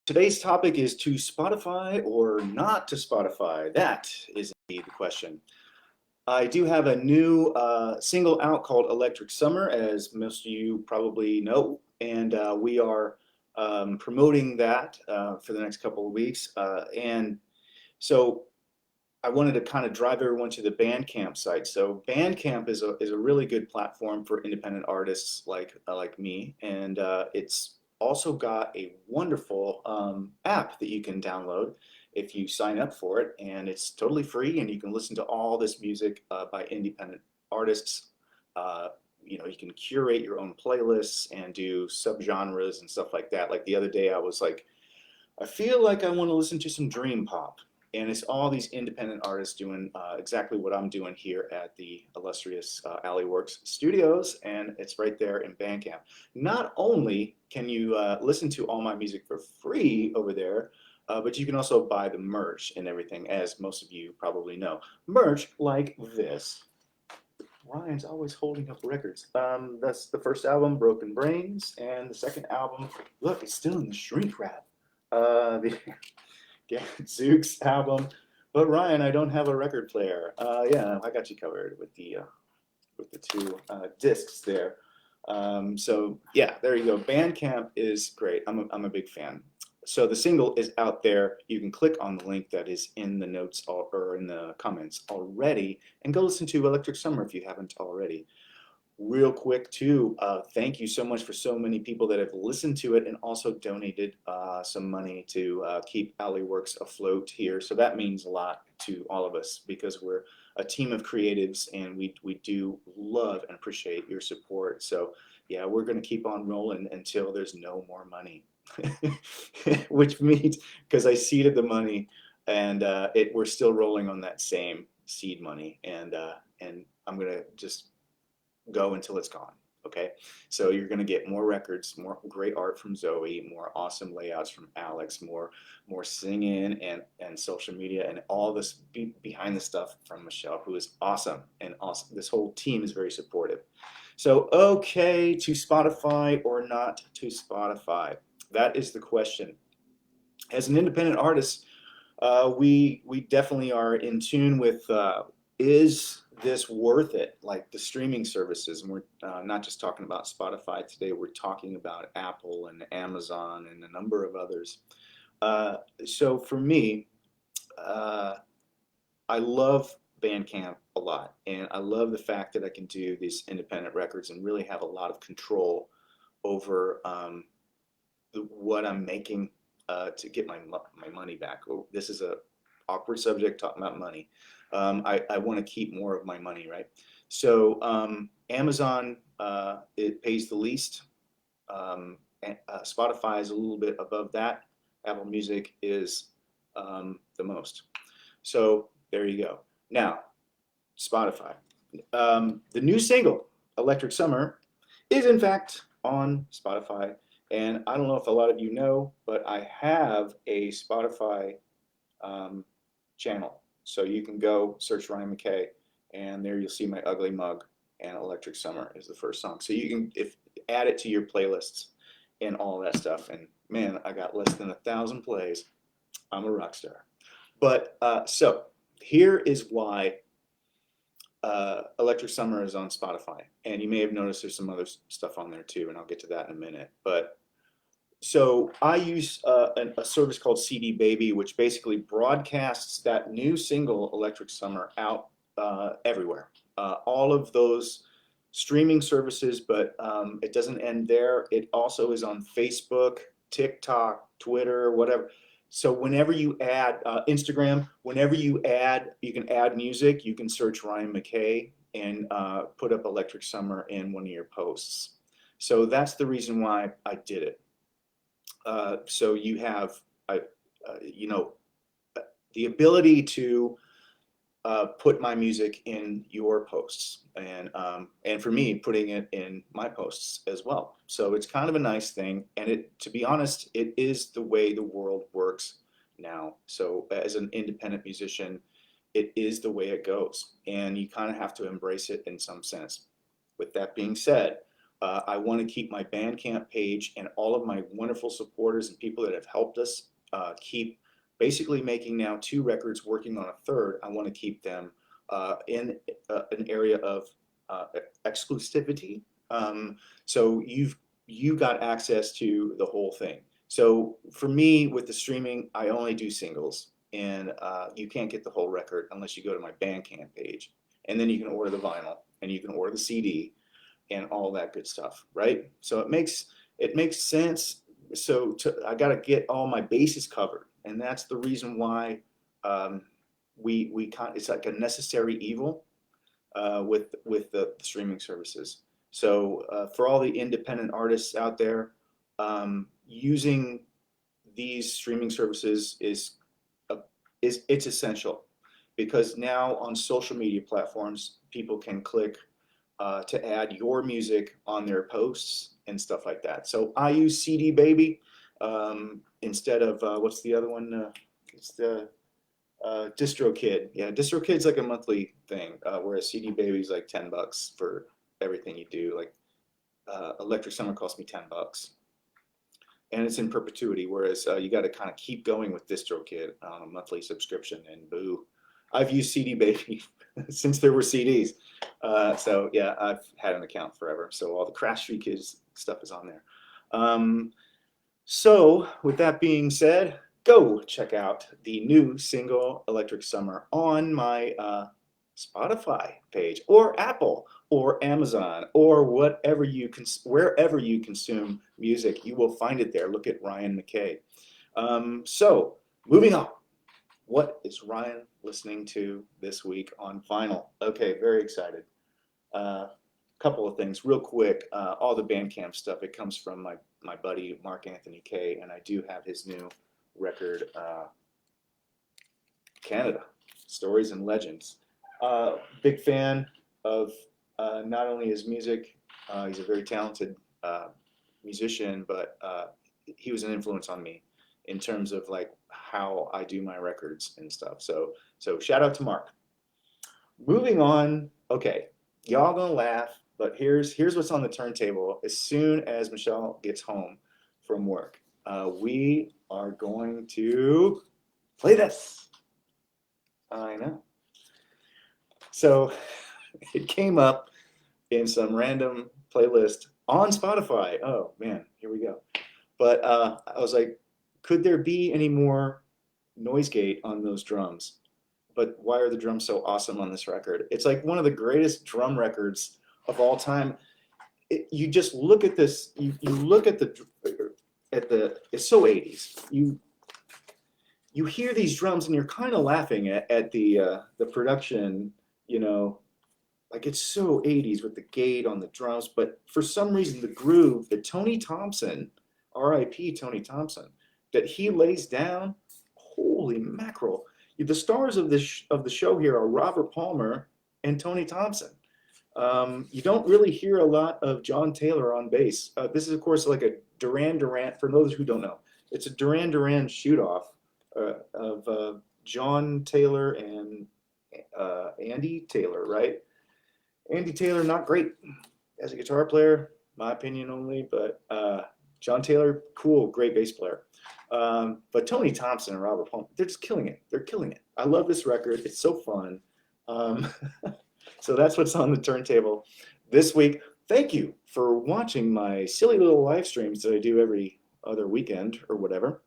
Today's topic is to Spotify or not to Spotify. That is indeed the question. I do have a new single out called Electric Summer, as most of you probably know, and we are promoting that for the next couple of weeks. And so I wanted to kind of drive everyone to the Bandcamp site. So Bandcamp is a really good platform for independent artists like me, and it's also got a wonderful app that you can download if you sign up for it, and it's totally free, and you can listen to all this music by independent artists. Uh, you can curate your own playlists and do subgenres and stuff like that. Like the other day, I was like, I feel like I want to listen to some dream pop. And it's all these independent artists doing exactly what I'm doing here at the illustrious Alley Works Studios, and it's right there in Bandcamp. Not only can you listen to all my music for free over there, but you can also buy the merch and everything, as most of you probably know. Merch like this. Ryan's always holding up records. That's the first album, Broken Brains, and the second album, look, it's still in the shrink wrap. The Zook's album. But Ryan, I don't have a record player. Yeah, I got you covered with the two discs there. So yeah, there you go. Bandcamp is great. I'm a big fan. So the single is out there. You can click on the link that is in the notes or in the comments already, and go listen to Electric Summer if you haven't already. Real quick too, thank you so much for so many people that have listened to it and also donated some money to keep Alley Works afloat here. So that means a lot to all of us because we're a team of creatives, and we do love and appreciate your support. So yeah, we're going to keep on rolling until there's no more money, which means because I seeded the money, and we're still rolling on that same seed money, and I'm gonna just go until it's gone. Okay, so you're going to get more records, more great art from Zoe, more awesome layouts from Alex, more singing and social media, and all this behind the stuff from Michelle, who is awesome, and awesome. This whole team is very supportive. So okay, to Spotify or not to Spotify? That is the question. As an independent artist, we definitely are in tune with is this worth it? Like the streaming services, and we're not just talking about Spotify today. We're talking about Apple and Amazon and a number of others. So for me, uh, I love Bandcamp a lot, and I love the fact that I can do these independent records and really have a lot of control over what I'm making to get my money back. Oh, this is a awkward subject talking about money. I want to keep more of my money, right? So Amazon, it pays the least. Spotify is a little bit above that. Apple Music is the most. So there you go. Now, Spotify. The new single, Electric Summer, is in fact on Spotify. And I don't know if a lot of you know, but I have a Spotify channel. So you can go search Ryan McKay, and there you'll see my ugly mug, and Electric Summer is the first song. So you can add it to your playlists and all that stuff. And man, I got less than 1,000 plays. I'm a rock star. But so here is why Electric Summer is on Spotify. And you may have noticed there's some other stuff on there too, and I'll get to that in a minute. But so I use a service called CD Baby, which basically broadcasts that new single Electric Summer out everywhere. All of those streaming services, but it doesn't end there. It also is on Facebook, TikTok, Twitter, whatever. So whenever you add Instagram, whenever you can add music, you can search Ryan McKay and put up Electric Summer in one of your posts. So that's the reason why I did it. So you have, you know, the ability to put my music in your posts, and for me, putting it in my posts as well. So it's kind of a nice thing, and to be honest, it is the way the world works now. So as an independent musician, it is the way it goes, and you kind of have to embrace it in some sense. With that being said, I want to keep my Bandcamp page and all of my wonderful supporters and people that have helped us keep basically making now 2 records, working on a third. I want to keep them in an area of exclusivity. So you got access to the whole thing. So for me, with the streaming, I only do singles, and you can't get the whole record unless you go to my Bandcamp page, and then you can order the vinyl and you can order the CD and all that good stuff, right? So it makes sense. So I got to get all my bases covered, and that's the reason why we can't. It's like a necessary evil with the streaming services. So for all the independent artists out there, using these streaming services is it's essential, because now on social media platforms, people can click to add your music on their posts and stuff like that. So I use CD Baby instead of what's the other one? It's the DistroKid. Yeah, DistroKid's like a monthly thing, whereas CD Baby's like $10 for everything you do. Like Electric Summer cost me $10, and it's in perpetuity. Whereas you got to kind of keep going with DistroKid on a monthly subscription. And boo, I've used CD Baby since there were CDs. So yeah, I've had an account forever. So all the Crash Street Kids stuff is on there. So with that being said, go check out the new single Electric Summer on my Spotify page, or Apple, or Amazon, or wherever you consume music. You will find it there. Look at Ryan McKay. So moving on. What is Ryan listening to this week on vinyl? Okay, very excited. Couple of things real quick. All the Bandcamp stuff, it comes from my buddy Mark Anthony Kay, and I do have his new record, Canada, Stories and Legends. Big fan of not only his music, he's a very talented musician, but he was an influence on me in terms of like how I do my records and stuff. So shout out to Mark. Moving on. Okay, y'all gonna laugh, but here's what's on the turntable. As soon as Michelle gets home from work, we are going to play this. I know. So it came up in some random playlist on Spotify. Oh man, here we go. But I was like, could there be any more noise gate on those drums? But why are the drums so awesome on this record? It's like one of the greatest drum records of all time. You just look at this. You look at the. It's so 80s. You hear these drums and you're kind of laughing at the production. You know, like it's so 80s with the gate on the drums. But for some reason, the groove that Tony Thompson, R.I.P. Tony Thompson, that he lays down. Holy mackerel! The stars of the show here are Robert Palmer and Tony Thompson. You don't really hear a lot of John Taylor on bass. This is, of course, like a Duran Duran. For those who don't know, it's a Duran Duran shoot-off of John Taylor and Andy Taylor, right? Andy Taylor, not great as a guitar player, my opinion only, but John Taylor, cool, great bass player. But Tony Thompson and Robert Palmer, they're just killing it. They're killing it. I love this record. It's so fun. So that's what's on the turntable this week. Thank you for watching my silly little live streams that I do every other weekend or whatever.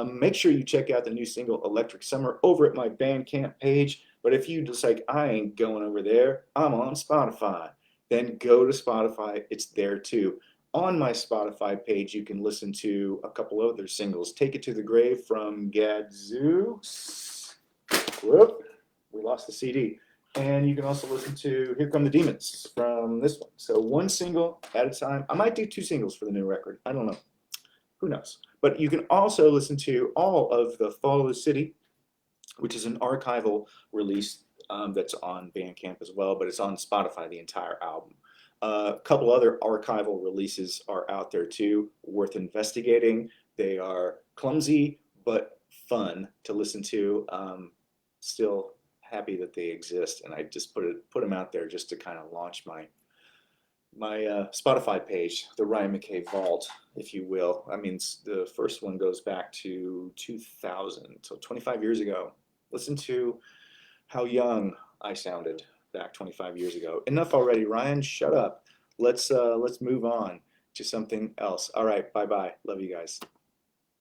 Make sure you check out the new single Electric Summer over at my Bandcamp page. But if you just like, I ain't going over there, I'm on Spotify, then go to Spotify. It's there too. On my Spotify page, you can listen to a couple other singles. Take It to the Grave from Gadzooks. Whoop, we lost the CD. And you can also listen to Here Come the Demons from this one. So one single at a time. I might do 2 singles for the new record. I don't know. Who knows? But you can also listen to all of the Fall of the City, which is an archival release that's on Bandcamp as well, but it's on Spotify, the entire album. A couple other archival releases are out there too, worth investigating. They are clumsy, but fun to listen to. Still happy that they exist, and I just put them out there just to kind of launch my Spotify page, the Ryan McKay Vault, if you will. I mean, the first one goes back to 2000, so 25 years ago. Listen to how young I sounded back 25 years ago. Enough already, Ryan. Shut up. Let's move on to something else. All right, bye bye. Love you guys.